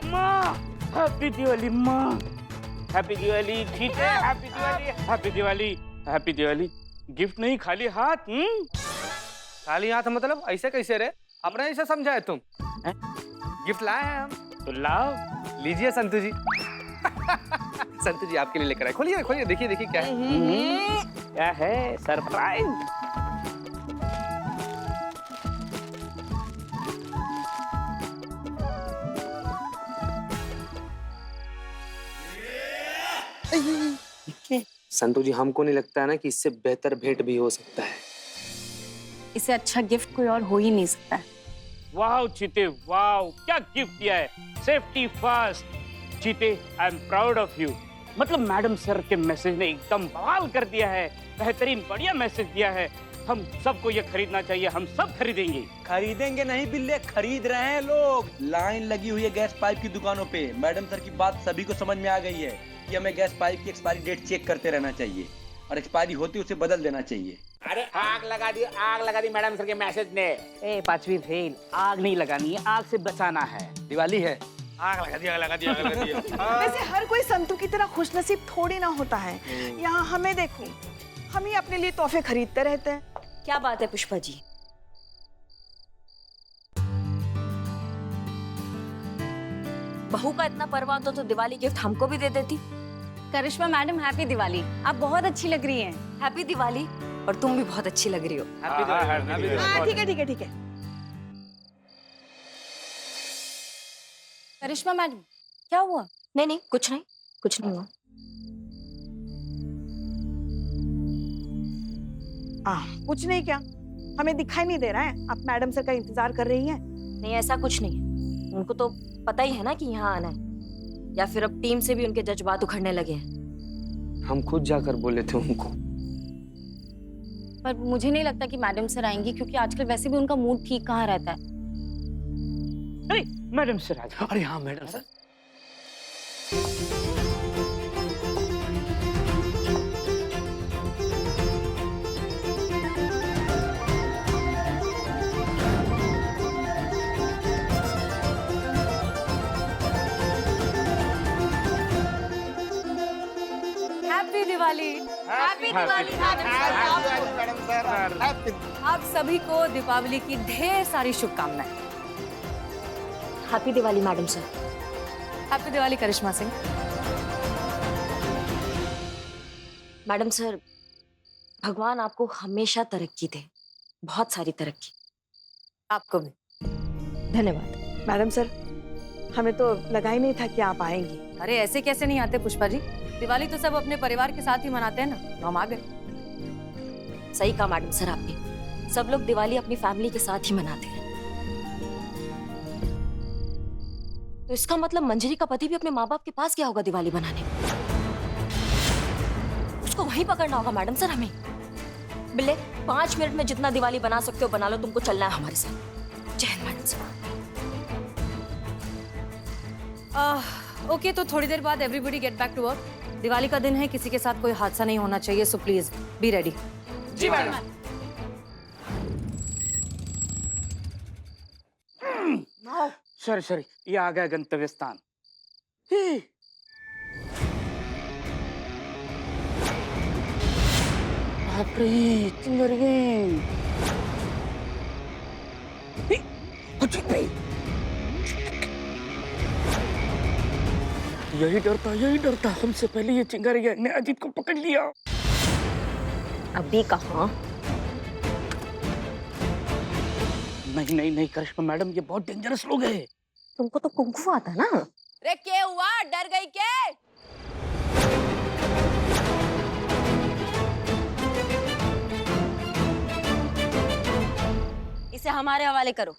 माँ, हैप्पी दिवाली माँ, हैप्पी दिवाली। ठीक है, happy Diwali, happy Diwali, happy Diwali. Gift नहीं, खाली हाथ। खाली हाथ मतलब ऐसे कैसे रे? अपने ऐसे समझाए तुम? गिफ्ट लाए हैं हम। तो लाओ। लीजिए संतु जी। संतु जी आपके लिए लेकर आए। खोलिए खोलिए, देखिए देखिए क्या है। क्या है? सरप्राइज। संतु जी हमको नहीं लगता है ना कि इससे बेहतर भेंट भी हो सकता है। इससे अच्छा गिफ्ट कोई और हो ही नहीं सकता है। वाह चीते, वाह, क्या गिफ्ट दिया है। Safety first. चीते, I am proud of you. मतलब मैडम सर के मैसेज ने एकदम बवाल कर दिया है। बेहतरीन, बढ़िया मैसेज दिया है। हम सबको ये खरीदना चाहिए, हम सब खरीदेंगे। खरीदेंगे नहीं बिल्ले, खरीद रहे हैं लोग। लाइन लगी हुई है गैस पाइप की दुकानों पे। मैडम सर की बात सभी को समझ में आ गई है कि हमें गैस पाइप की एक्सपायरी डेट चेक करते रहना चाहिए और एक्सपायरी होती उसे बदल देना चाहिए। अरे आग लगा दी मैडम सर के मैसेज ने। ए पांचवी फेल, आग नहीं लगानी है, आग से बचाना है। दिवाली है। आग लगा दी। वैसे हर कोई संतू की तरह खुशनसीब थोड़ी ना होता है। यहाँ हमें देखो, हम ही अपने लिए तोहफे खरीदते रहते हैं। क्या बात है पुष्पा जी? बहू का इतना परवाह तो दिवाली गिफ्ट हमको भी दे देती। करिश्मा मैडम, हैप्पी दिवाली। आप बहुत अच्छी लग रही हैं। हैप्पी दिवाली। और तुम भी बहुत अच्छी लग रही हो। हैप्पी दिवाली। हाँ ठीक है ठीक है ठीक है। करिश्मा मैडम, क्या हुआ? नहीं कुछ नहीं हुआ। कुछ नहीं क्या? हमें दिखाई नहीं दे रहा है आप मैडम सर का इंतजार कर रही हैं? नहीं ऐसा कुछ नहीं है। उनको तो पता ही है ना कि यहाँ आना है, या फिर अब टीम से भी उनके जज्बात उखड़ने लगे हैं। हम खुद जाकर बोले थे उनको। पर मुझे नहीं लगता कि मैडम सर आएंगी, क्योंकि आजकल वैसे भी उनका मूड ठीक कहाँ रहता है। अरे मैडम सर आज। अरे हाँ madam sir. Happy Diwali. Happy Diwali madam sir. आप सभी को दीपावली की ढेर सारी शुभकामनाएं। Happy Diwali madam sir. Happy Diwali Karishma Singh. Madam sir, भगवान आपको हमेशा तरक्की दे, बहुत सारी तरक्की। आपको भी धन्यवाद। मैडम सर, हमें तो लगा ही नहीं था कि आप आएंगी। अरे ऐसे कैसे नहीं आते पुष्पा जी? दिवाली तो सब अपने परिवार के साथ ही मनाते हैं ना, तो हम आ गए। सही कहा मैडम सर आपने, सब लोग दिवाली अपनी फैमिली के साथ ही मनाते हैं। तो इसका मतलब मंजरी का पति भी अपने माँ बाप के पास गया होगा दिवाली बनाने। उसको वहीं पकड़ना होगा मैडम सर हमें। बिल्ले, 5 मिनट में जितना दिवाली बना सकते हो बना लो, तुमको चलना है हमारे साथ। जय हिंद मैडम सर। ओके, तो थोड़ी देर बाद everybody get back to work. Diwali का दिन है, किसी के साथ कोई हादसा नहीं होना चाहिए, सो प्लीज बी रेडी। जी मैडम। सॉरी, ये आ गया गंतव्य स्थान। बाप रे, चिंगर गए। यही डरता हमसे पहले ये चिंगारिया ने अजीत को पकड़ लिया। अभी कहाँ? नहीं करिश्मा मैडम, ये बहुत डेंजरस लोग हैं। तुमको तो कुंफू आता ना। अरे क्या हुआ, डर गई क्या? इसे हमारे हवाले करो।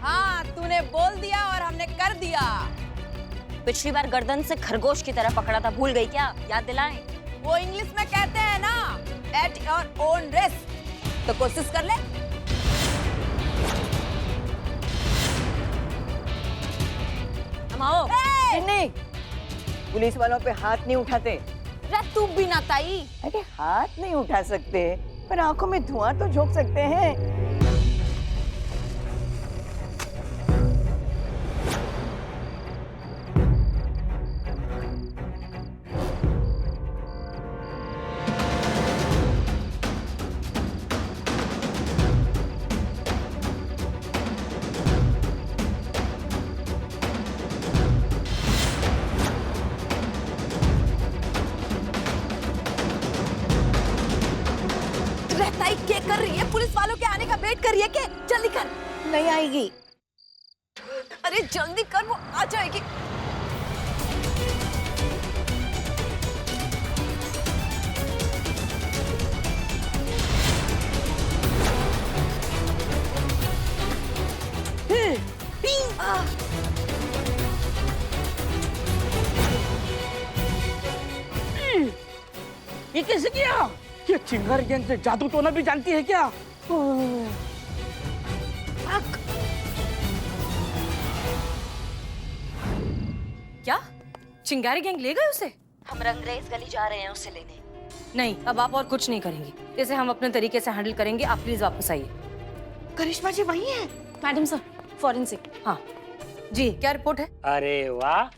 हाँ, तूने बोल दिया और हमने कर दिया। पिछली बार गर्दन से खरगोश की तरह पकड़ा था, भूल गई क्या? याद दिलाएं। वो इंग्लिश में कहते हैं ना, एट योर ओन रिस्क। तो कोशिश कर ले। हम आओ। नहीं, पुलिस वालों पे हाथ नहीं उठाते। तू भी ना ताई। अरे हाथ नहीं उठा सकते, पर आंखों में धुआं तो झोंक सकते हैं। पुलिस वालों के आने का वेट करिए के जल्दी कर। नहीं आएगी। अरे जल्दी कर, वो आ जाएगी। ये कैसे किया? ये चिंगारी गैंग से जादू टोना भी जानती है क्या? क्या चिंगारी गैंग ले गए उसे? हम रंगरेज गली जा रहे हैं उसे लेने। नहीं, अब आप और कुछ नहीं करेंगी, इसे हम अपने तरीके से हैंडल करेंगे। आप प्लीज वापस आइए। करिश्मा जी वही है। Madam sir, forensic. हाँ जी, क्या रिपोर्ट है? अरे वाह,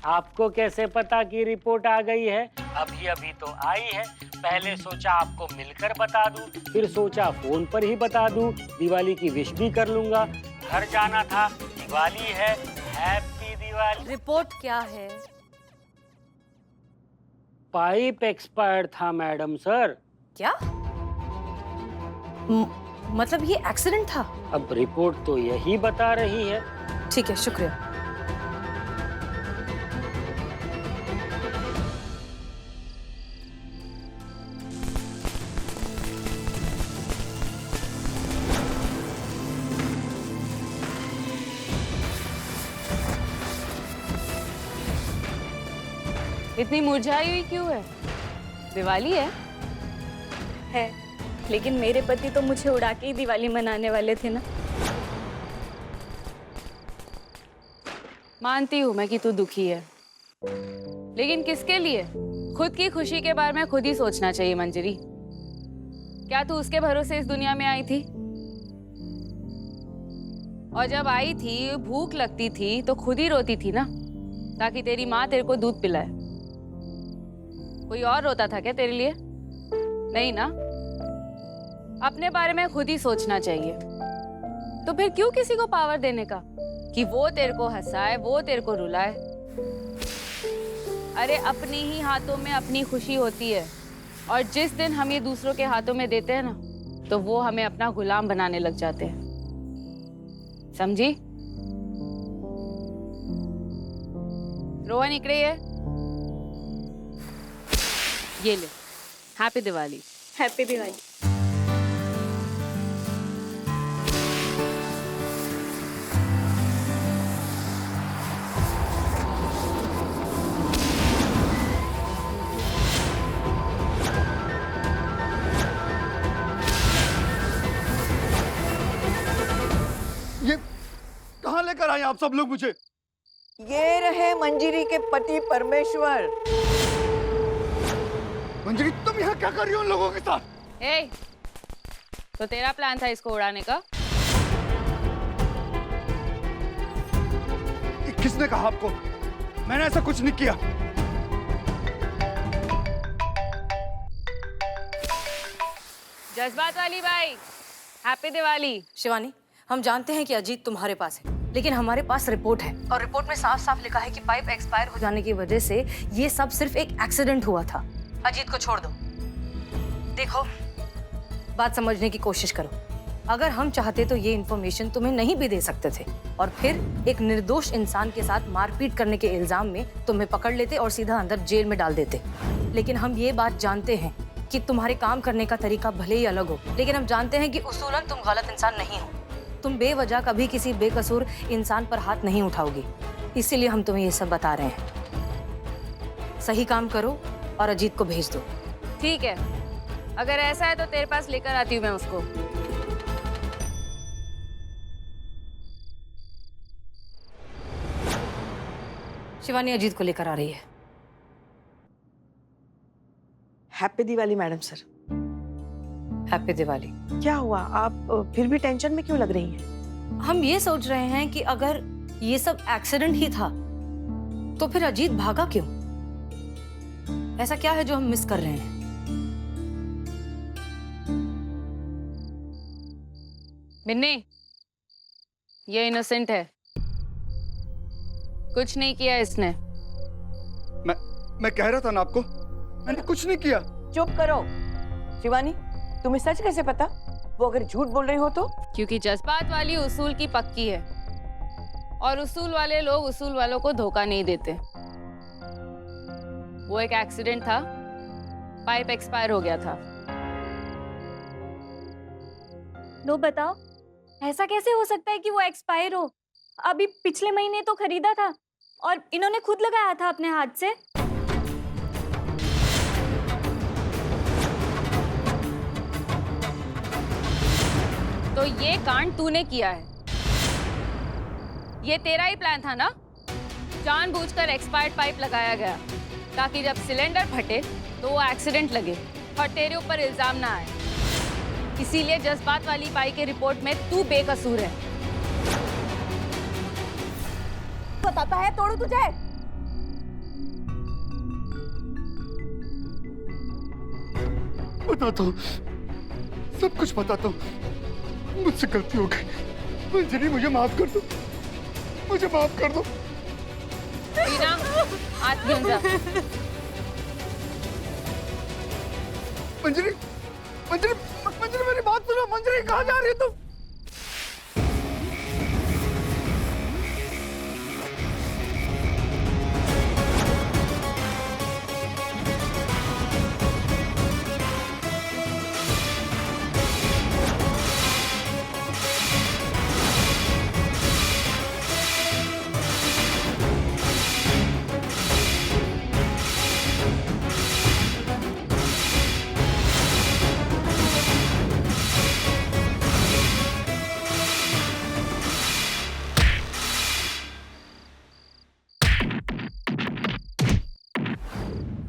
आपको कैसे पता कि रिपोर्ट आ गई है? अभी अभी तो आई है। पहले सोचा आपको मिलकर बता दूं, फिर सोचा फोन पर ही बता दूं। दिवाली की विश भी कर लूंगा। घर जाना था, दिवाली है, हैप्पी दिवाली। रिपोर्ट क्या है? पाइप एक्सपायर्ड था मैडम सर। क्या मतलब ये एक्सीडेंट था? अब रिपोर्ट तो यही बता रही है। ठीक है, शुक्रिया। इतनी मुरझाई हुई क्यों है? दिवाली है, लेकिन मेरे पति तो मुझे उड़ा के ही दिवाली मनाने वाले थे ना। मानती हूँ मैं कि तू दुखी है, लेकिन किसके लिए? खुद की खुशी के बारे में खुद ही सोचना चाहिए मंजरी। क्या तू उसके भरोसे इस दुनिया में आई थी? और जब आई थी, भूख लगती थी तो खुद ही रोती थी ना, ताकि तेरी माँ तेरे को दूध पिलाए। कोई और रोता था क्या तेरे लिए? नहीं ना। अपने बारे में खुद ही सोचना चाहिए। तो फिर क्यों किसी को पावर देने का कि वो तेरे को हंसाए, वो तेरे को रुलाए? अरे अपने ही हाथों में अपनी खुशी होती है, और जिस दिन हम ये दूसरों के हाथों में देते हैं ना, तो वो हमें अपना गुलाम बनाने लग जाते हैं। समझी? रोहन इकड़े है, ये ले, हैप्पी दिवाली। हैप्पी दिवाली। ये कहाँ लेकर आए आप सब लोग मुझे? ये रहे मंजरी के पति परमेश्वर। मंजरी, तुम यहाँ क्या कर रही हो उन लोगों के साथ? ए, तो तेरा प्लान था इसको उड़ाने का? किसने कहा आपको? मैंने ऐसा कुछ नहीं किया। जज्बात वाली बाई, हैप्पी दिवाली। शिवानी, हम जानते हैं कि अजीत तुम्हारे पास है, लेकिन हमारे पास रिपोर्ट है, और रिपोर्ट में साफ साफ लिखा है कि पाइप एक्सपायर हो जाने की वजह से ये सब सिर्फ एक एक्सीडेंट हुआ था। अजीत को छोड़ दो। देखो, बात समझने की कोशिश करो। अगर हम चाहते तो ये इन्फॉर्मेशन तुम्हें नहीं भी दे सकते थे, और फिर एक निर्दोष इंसान के साथ मारपीट करने के इल्जाम में तुम्हें पकड़ लेते और सीधा अंदर जेल में डाल देते। लेकिन हम ये बात जानते हैं कि तुम्हारे काम करने का तरीका भले ही अलग हो, लेकिन हम जानते हैं कि उसूलन तुम गलत इंसान नहीं हो। तुम बेवजह कभी किसी बेकसूर इंसान पर हाथ नहीं उठाओगी, इसीलिए हम तुम्हें ये सब बता रहे हैं। सही काम करो और अजीत को भेज दो। ठीक है, अगर ऐसा है तो तेरे पास लेकर आती हूँ मैं उसको। शिवानी अजीत को लेकर आ रही है। Happy Diwali madam sir. Happy Diwali. क्या हुआ, आप फिर भी टेंशन में क्यों लग रही हैं? हम ये सोच रहे हैं कि अगर ये सब एक्सीडेंट ही था तो फिर अजीत भागा क्यों? ऐसा क्या है जो हम मिस कर रहे हैं? मिन्नी, ये इनोसेंट है, कुछ नहीं किया इसने। मैं कह रहा था ना आपको, मैंने कुछ नहीं किया। चुप करो। शिवानी, तुम्हें सच कैसे पता? वो अगर झूठ बोल रही हो तो? क्योंकि जज्बात वाली उसूल की पक्की है और उसूल वाले लोग उसूल वालों को धोखा नहीं देते। वो एक एक्सीडेंट था, पाइप एक्सपायर हो गया था। लो बताओ, ऐसा कैसे हो सकता है कि वो एक्सपायर हो? अभी पिछले महीने तो खरीदा था और इन्होंने खुद लगाया था अपने हाथ से। तो ये कांड तूने किया है। ये तेरा ही प्लान था ना? जानबूझकर एक्सपायर्ड पाइप लगाया गया ताकि जब सिलेंडर फटे तो वो एक्सीडेंट लगे और तेरे ऊपर इल्जाम ना आए। इसीलिए जज्बात वाली बाई के रिपोर्ट में तू बेकसूर है। बताता है तोड़ू तुझे। बताता हूँ, सब कुछ बताता हूँ। मुझसे गलती हो गई। मंजरी मुझे माफ कर दो, मुझे माफ कर दो। रीना, हाथ गिन जा। मंजरी, मंजरी, मंजरी मेरी बात सुनो। मंजरी कहाँ जा रही है तुम?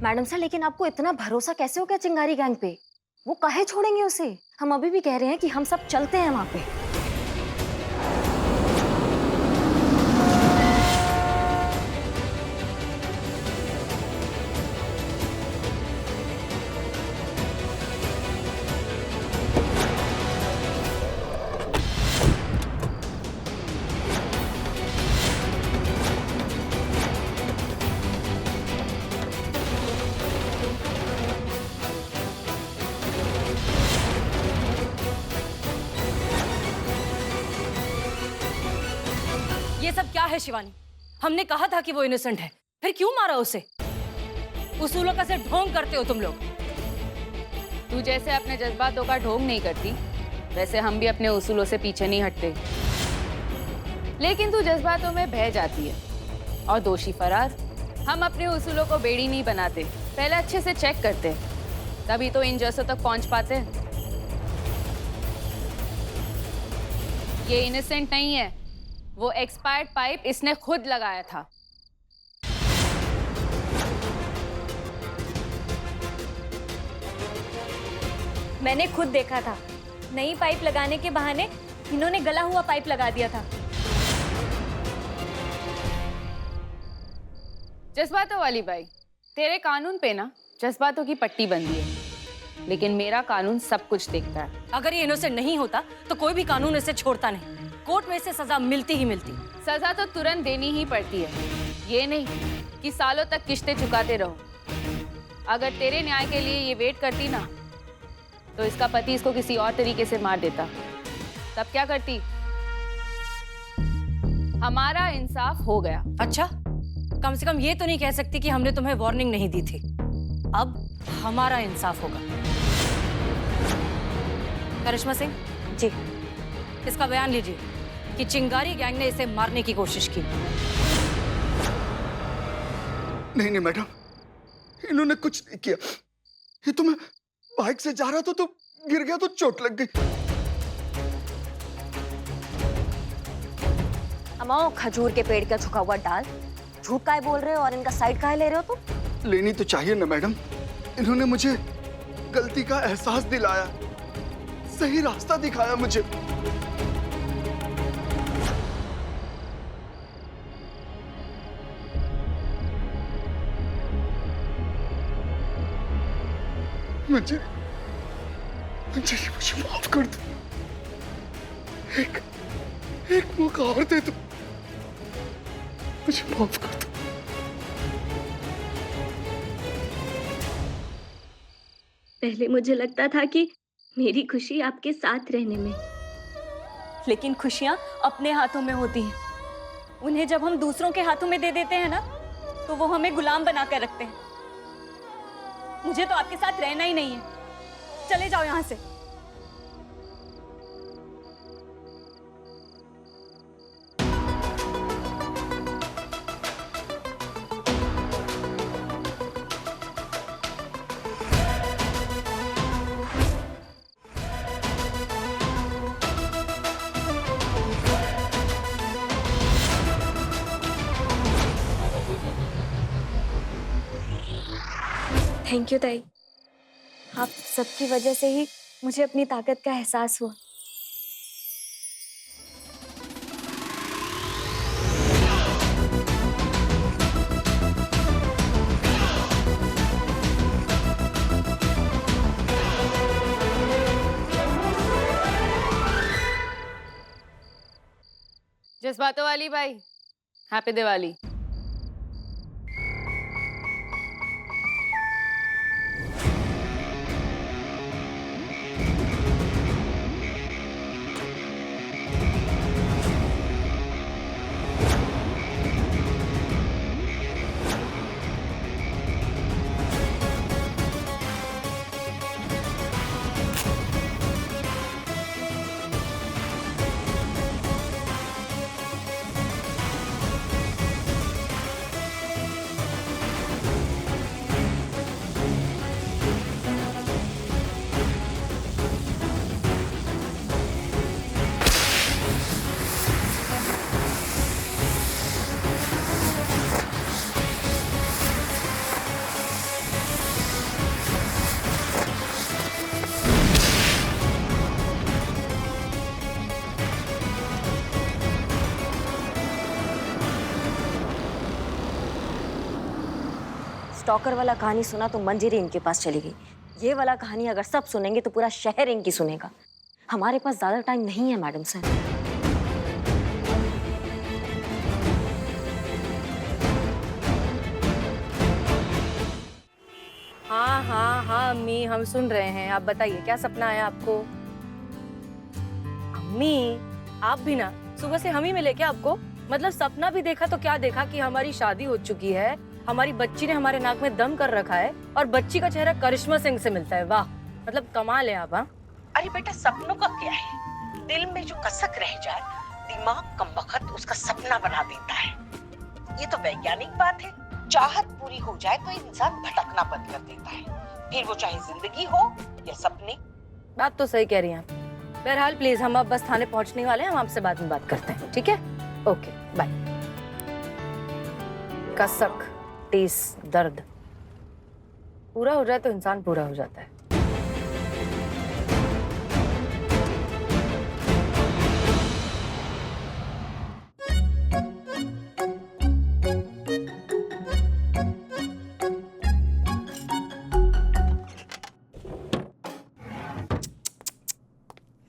मैडम सर, लेकिन आपको इतना भरोसा कैसे हो गया चिंगारी गैंग पे? वो काहे छोड़ेंगे उसे? हम अभी भी कह रहे हैं कि हम सब चलते हैं वहां पे। ये सब क्या है शिवानी? हमने कहा था कि वो इनोसेंट है, फिर क्यों मारा उसे? उसूलों का सिर्फ ढोंग करते हो तुम लोग। तू जैसे अपने जज्बातों का ढोंग नहीं करती, वैसे हम भी अपने उसूलों से पीछे नहीं हटते। लेकिन तू जज्बातों में बह जाती है और दोषी फरार। हम अपने उसूलों को बेड़ी नहीं बनाते, पहले अच्छे से चेक करते, तभी तो इन जैसों तक पहुंच पाते। ये इनोसेंट नहीं है, वो एक्सपायर्ड पाइप इसने खुद लगाया था। मैंने खुद देखा था, नई पाइप लगाने के बहाने इन्होंने गला हुआ पाइप लगा दिया था। जज्बातों वाली बाई, तेरे कानून पे ना जज्बातों की पट्टी बंधी है, लेकिन मेरा कानून सब कुछ देखता है। अगर ये इनोसेंट नहीं होता तो कोई भी कानून इसे छोड़ता नहीं। कोर्ट में इसे सजा मिलती ही मिलती। सजा तो तुरंत देनी ही पड़ती है, ये नहीं कि सालों तक किश्तें चुकाते रहो। अगर तेरे न्याय के लिए ये वेट करती ना, तो इसका पति इसको किसी और तरीके से मार देता। तब क्या करती? हमारा इंसाफ हो गया। अच्छा, कम से कम ये तो नहीं कह सकती कि हमने तुम्हें वार्निंग नहीं दी थी। अब हमारा इंसाफ होगा। करिश्मा सिंह जी, इसका बयान लीजिए कि चिंगारी गैंग ने इसे मारने की कोशिश की। नहीं नहीं मैडम, इन्होंने कुछ नहीं किया। ये तो मैं बाइक से जा रहा था तो गिर गया तो चोट लग गई। अमाओ, खजूर के पेड़ का झुका हुआ डाल, झूठ काहे बोल रहे हो और इनका साइड काहे ले रहे हो तुम? लेनी तो चाहिए ना मैडम, इन्होंने मुझे गलती का एहसास दिलाया, सही रास्ता दिखाया मुझे। मुझे माफ कर दो। एक मौका और दे दो, मुझे माफ कर दो। पहले मुझे लगता था कि मेरी खुशी आपके साथ रहने में। लेकिन खुशियाँ अपने हाथों में होती हैं। उन्हें जब हम दूसरों के हाथों में दे देते हैं ना, तो वो हमें गुलाम बना कर रखते हैं। मुझे तो आपके साथ रहना ही नहीं है। चले जाओ यहाँ से। थैंक यू ताई, आप सबकी वजह से ही मुझे अपनी ताकत का एहसास हुआ। जज्बातों वाली भाई, हैप्पी दिवाली। स्टॉकर वाला कहानी सुना तो मंजिरी इनके पास चली गई। ये वाला कहानी अगर सब सुनेंगे तो पूरा शहर इनकी सुनेगा। हमारे पास ज्यादा टाइम नहीं है मैडम सर। हाँ हाँ हाँ अम्मी, हम सुन रहे हैं। आप बताइए क्या सपना आया आपको? अम्मी आप भी ना, सुबह से हम ही मिले क्या आपको? मतलब सपना भी देखा तो क्या देखा कि हमारी शादी हो चुकी है, हमारी बच्ची ने हमारे नाक में दम कर रखा है और बच्ची का चेहरा करिश्मा सिंह से मिलता है। वाह, मतलब कमाल है आप। हाँ अरे बेटा, सपनों का क्या है? दिल में जो कसक रह जाए, दिमाग कमबख्त उसका सपना बना देता है। ये तो वैज्ञानिक बात है। चाहत पूरी हो जाए तो इंसान भटकना बंद कर देता है, फिर वो चाहे जिंदगी हो या सपने। बात तो सही कह रही हैं आप। बहरहाल प्लीज, हम अब बस थाने पहुंचने वाले हैं, हम आपसे बाद में बात करते हैं, ठीक है? Okay bye. कसक, टीस, दर्द पूरा हो जाए तो इंसान पूरा हो जाता है।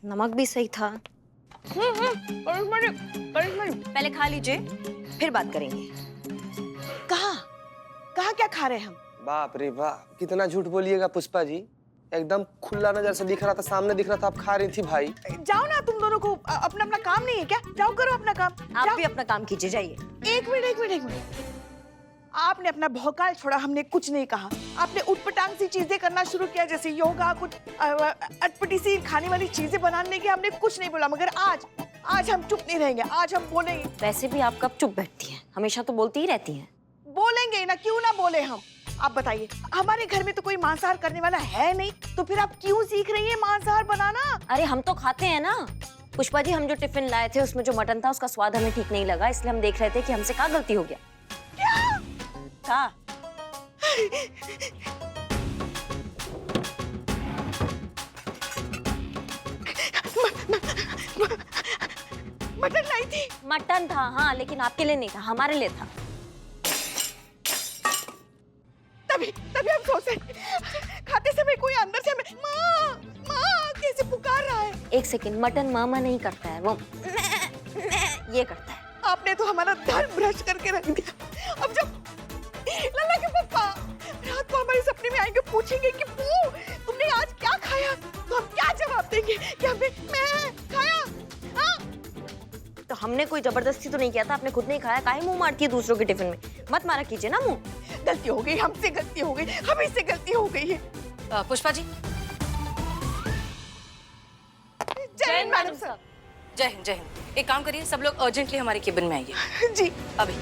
नमक भी सही था। पहले खा लीजिए, फिर बात करेंगे। कहा क्या खा रहे हैं हम? बाप रे बाप, कितना झूठ बोलिएगा पुष्पा जी। एकदम खुला नजर से दिख रहा था, सामने दिख रहा था, आप खा रही थी भाई। जाओ ना, तुम दोनों को अपना अपना काम नहीं है क्या? जाओ करो अपना काम। आप भी अपना काम कीजिए, जाइए। एक मिनट। आपने अपना भौकाल छोड़ा, हमने कुछ नहीं कहा। आपने उटपटांग सी चीजें करना शुरू किया, जैसे योगा, कुछ अटपटी सी खाने वाली चीजें बनाने की हमने कुछ नहीं बोला। मगर आज हम चुप नहीं रहेंगे, आज हम बोलेंगे। वैसे भी आप कब चुप बैठती हैं? हमेशा तो बोलती ही रहती हैं। बोलेंगे ना, क्यों ना बोले हम। आप बताइए, हमारे घर में तो कोई मांसाहार करने वाला है नहीं, तो फिर आप क्यों सीख रही है मांसाहार बनाना? अरे हम तो खाते हैं ना। पुष्पा जी, हम जो टिफिन लाए थे उसमें जो मटन था उसका स्वाद हमें ठीक नहीं लगा, इसलिए हम देख रहे थे कि हमसे क्या गलती हो गया। क्या? मटन लाई थी। मटन था हाँ, लेकिन आपके लिए नहीं था, हमारे लिए था। तभी हम सोचे, खाते समय कोई अंदर से हमें माँ कैसे पुकार रहा है। एक सेकंड, मटन मामा नहीं करता है, वो ये करता है। आपने तो हमारा धर्म भ्रष्ट करके रख दिया। अब जब लल्ला के पापा रात को हमारे सपने में आएंगे, पूछेंगे कि तुमने आज क्या खाया पूछा तो हम क्या जवाब देंगे कि हमने मैं खाया? हाँ? तो हमने कोई जबरदस्ती तो नहीं किया था, आपने खुद नहीं खाया, काहे मुंह मारती है दूसरों के टिफिन में? मत मारा कीजिए ना मुंह। गलती हो गई, हमसे गलती हो गई, हमें से गलती हो गई है। पुष्पा जी। जय हिंद मैडम सर। जय हिंद जय हिंद। एक काम करिए, सब लोग अर्जेंटली हमारे केबिन में आइए। जी अभी।